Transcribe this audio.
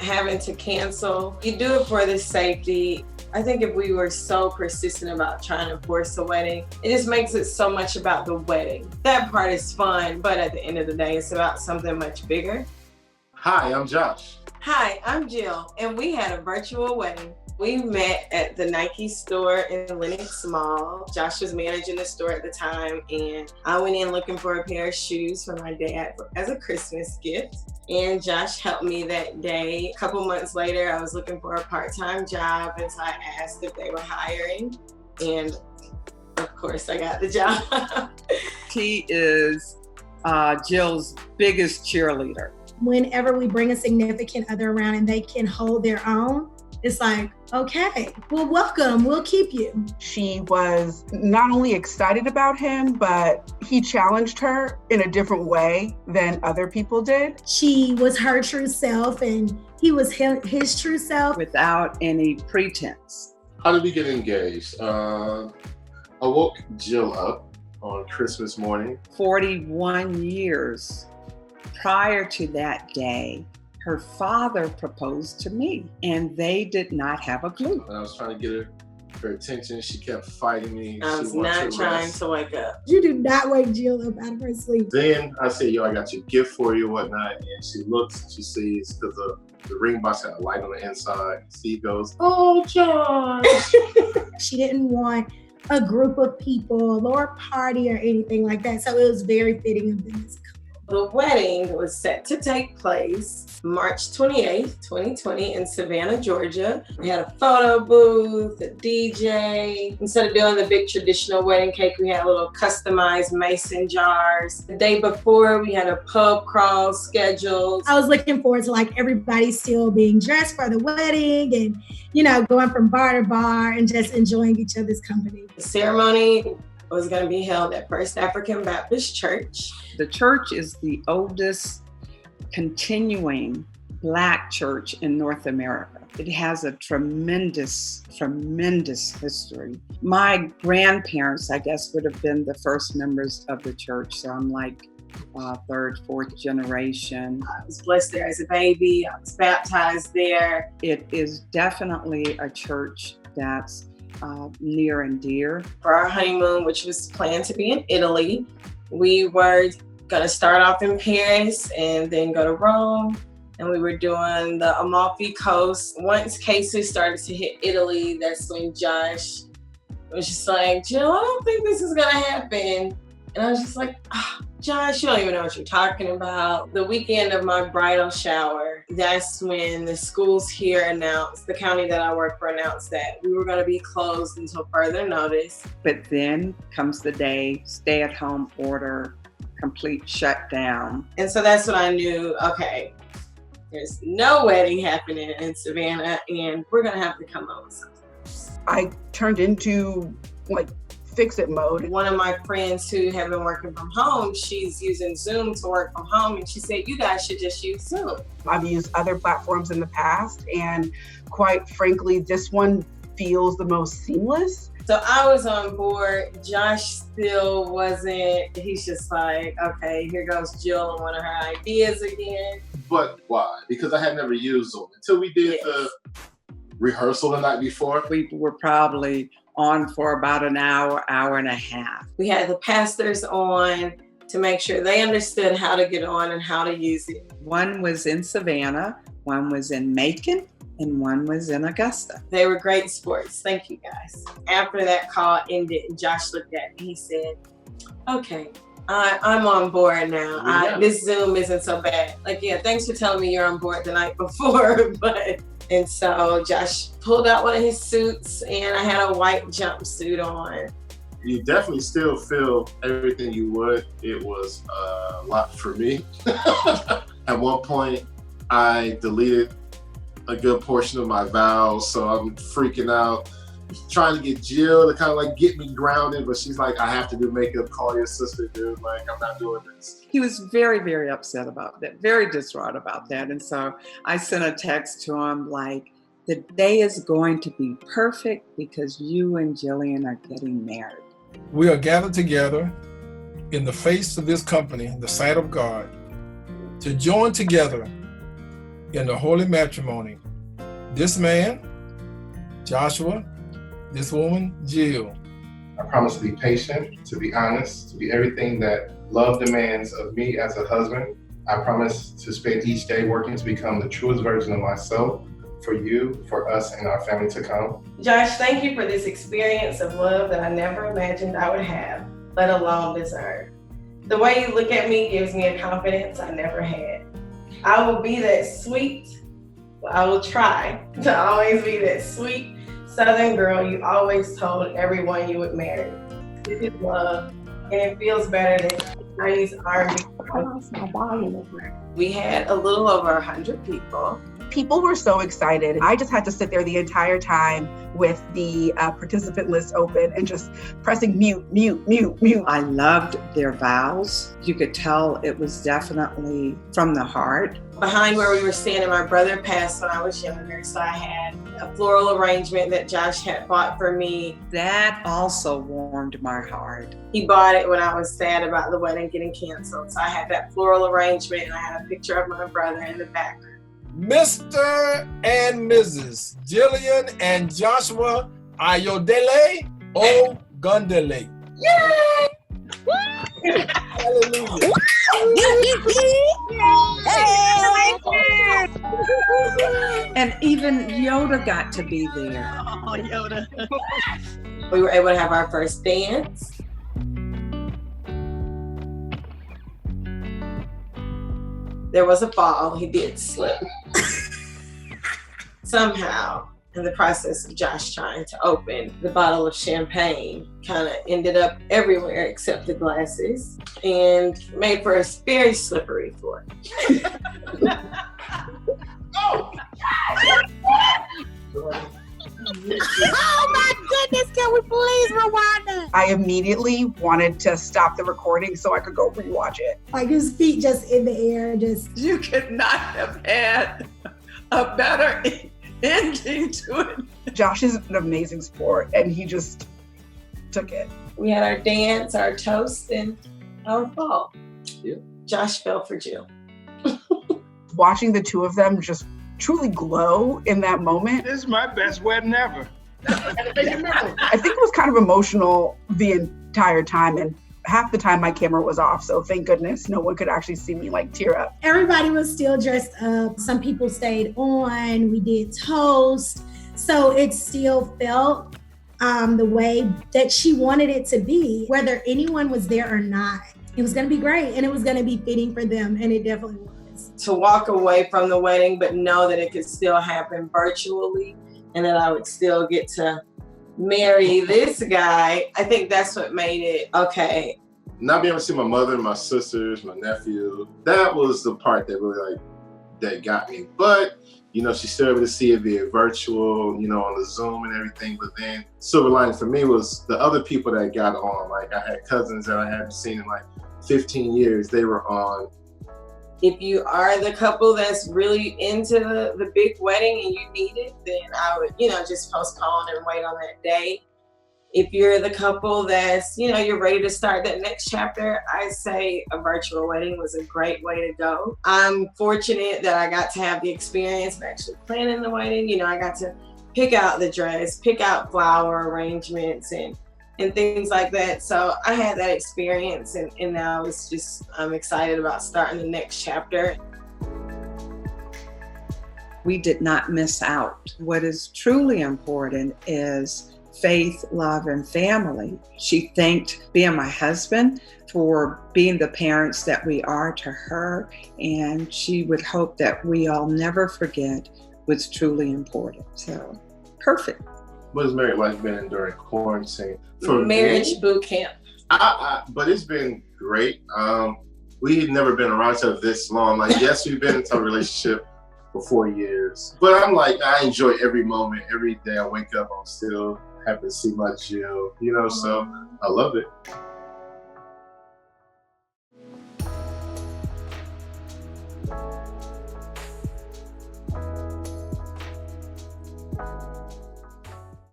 having to cancel. You do it for the safety. I think if we were so persistent about trying to force a wedding, it just makes it so much about the wedding. That part is fun, but at the end of the day, it's about something much bigger. Hi, I'm Josh. Hi, I'm Jill, and we had a virtual wedding. We met at the Nike store in Lenox Mall. Josh was managing the store at the time, and I went in looking for a pair of shoes for my dad as a Christmas gift. And Josh helped me that day. A couple months later, I was looking for a part-time job, and so I asked if they were hiring. And of course, I got the job. He is Jill's biggest cheerleader. Whenever we bring a significant other around and they can hold their own, it's like, okay, well, welcome, we'll keep you. She was not only excited about him, but he challenged her in a different way than other people did. She was her true self and he was his true self. Without any pretense. How did we get engaged? I woke Jill up on Christmas morning. 41 years prior to that day, her father proposed to me, and they did not have a clue. When I was trying to get her attention, she kept fighting me. I was not trying to wake up. You do not wake Jill up out of her sleep. Then I said, yo, I got your gift for you, whatnot. And she looks and she sees, because the ring box had a light on the inside. Steve goes, oh, Josh. She didn't want a group of people or a party or anything like that. So it was very fitting of them as a couple. The wedding was set to take place March 28th, 2020 in Savannah, Georgia. We had a photo booth, a DJ. Instead of doing the big traditional wedding cake, we had little customized mason jars. The day before, we had a pub crawl scheduled. I was looking forward to like everybody still being dressed for the wedding and, you know, going from bar to bar and just enjoying each other's company. The ceremony was going to be held at First African Baptist Church. The church is the oldest continuing Black church in North America. It has a tremendous history. My grandparents, I guess, would have been the first members of the church. So I'm like third, fourth generation. I was blessed there as a baby. I was baptized there. It is definitely a church that's near and dear. For our honeymoon, which was planned to be in Italy, we were going to start off in Paris and then go to Rome. And we were doing the Amalfi Coast. Once cases started to hit Italy, that's when Josh was just like, Jill, I don't think this is going to happen. And I was just like, oh, Josh, you don't even know what you're talking about. The weekend of my bridal shower, that's when the schools here announced, the county that I work for announced that we were going to be closed until further notice. But then comes the day, stay-at-home order, complete shutdown. And so that's when I knew, okay, there's no wedding happening in Savannah and we're going to have to come up with something else. I turned into like fix-it mode. One of my friends who have been working from home, she's using Zoom to work from home, and she said, you guys should just use Zoom. I've used other platforms in the past, and quite frankly, this one feels the most seamless. So I was on board. Josh still wasn't. He's just like, okay, here goes Jill and one of her ideas again. But why? Because I had never used Zoom until we did the rehearsal the night before. We were probably on for about an hour, hour and a half. We had the pastors on to make sure they understood how to get on and how to use it. One was in Savannah, one was in Macon, and one was in Augusta. They were great sports. Thank you, guys. After that call ended, Josh looked at me. He said, okay, I'm on board now. This Zoom isn't so bad. Like, yeah, thanks for telling me you're on board the night before, but... And so Josh pulled out one of his suits and I had a white jumpsuit on. You definitely still feel everything you would. It was a lot for me. At one point, I deleted a good portion of my vows, so I'm freaking out, trying to get Jill to kind of like get me grounded, but she's like, I have to do makeup, call your sister, dude. Like, I'm not doing this. He was very, very upset about that, very distraught about that. And so I sent a text to him like, the day is going to be perfect because you and Jillian are getting married. We are gathered together in the face of this company, the sight of God, to join together in the holy matrimony. This man, Joshua, this woman, Jill. I promise to be patient, to be honest, to be everything that love demands of me as a husband. I promise to spend each day working to become the truest version of myself for you, for us, and our family to come. Josh, thank you for this experience of love that I never imagined I would have, let alone deserve. The way you look at me gives me a confidence I never had. I will be that sweet, I will try to always be that sweet Southern girl you always told everyone you would marry. This is love, and it feels better than Chinese R&B. We had a little over 100 people. People were so excited. I just had to sit there the entire time with the participant list open and just pressing mute. I loved their vows. You could tell it was definitely from the heart. Behind where we were standing, my brother passed when I was younger, so I had a floral arrangement that Josh had bought for me. That also warmed my heart. He bought it when I was sad about the wedding getting canceled, so I had that floral arrangement and I had a picture of my brother in the background. Mr. and Mrs. Jillian and Joshua Ayodele Ogundele. Yay! Hallelujah. And even Yoda got to be there. Oh, Yoda. We were able to have our first dance. There was a fall, he did slip. Somehow, in the process of Josh trying to open the bottle of champagne, kind of ended up everywhere except the glasses and made for a very slippery floor. Oh my goodness, can we please rewind that? I immediately wanted to stop the recording so I could go rewatch it. Like his feet just in the air, just. You could not have had a better ending to it. Josh is an amazing sport and he just took it. We had our dance, our toast, and our fall. Yeah. Josh fell for Jill. Watching the two of them just truly glow in that moment. This is my best wedding ever. I think it was kind of emotional the entire time, and half the time my camera was off, so thank goodness no one could actually see me like tear up. Everybody was still dressed up. Some people stayed on. We did toast. So it still felt the way that she wanted it to be, whether anyone was there or not. It was going to be great, and it was going to be fitting for them, and it definitely was. To walk away from the wedding, but know that it could still happen virtually and that I would still get to marry this guy. I think that's what made it okay. Not being able to see my mother, my sisters, my nephew, that was the part that really that got me. But, she's still able to see it via virtual, on the Zoom and everything. But then silver lining for me was the other people that got on. Like I had cousins that I hadn't seen in 15 years. They were on. If you are the couple that's really into the big wedding and you need it, then I would, just postpone and wait on that day. If you're the couple that's, you're ready to start that next chapter, I say a virtual wedding was a great way to go. I'm fortunate that I got to have the experience of actually planning the wedding. I got to pick out the dress, pick out flower arrangements and things like that. So I had that experience and now I'm excited about starting the next chapter. We did not miss out. What is truly important is faith, love, and family. She thanked me and my husband for being the parents that we are to her, and she would hope that we all never forget what's truly important. So, perfect. What has married life been during quarantine? For marriage boot camp. But it's been great. We've never been around each other this long. Yes, we've been into a relationship for 4 years. But I enjoy every moment. Every day I wake up, I'm still happy to see my Jill, so I love it.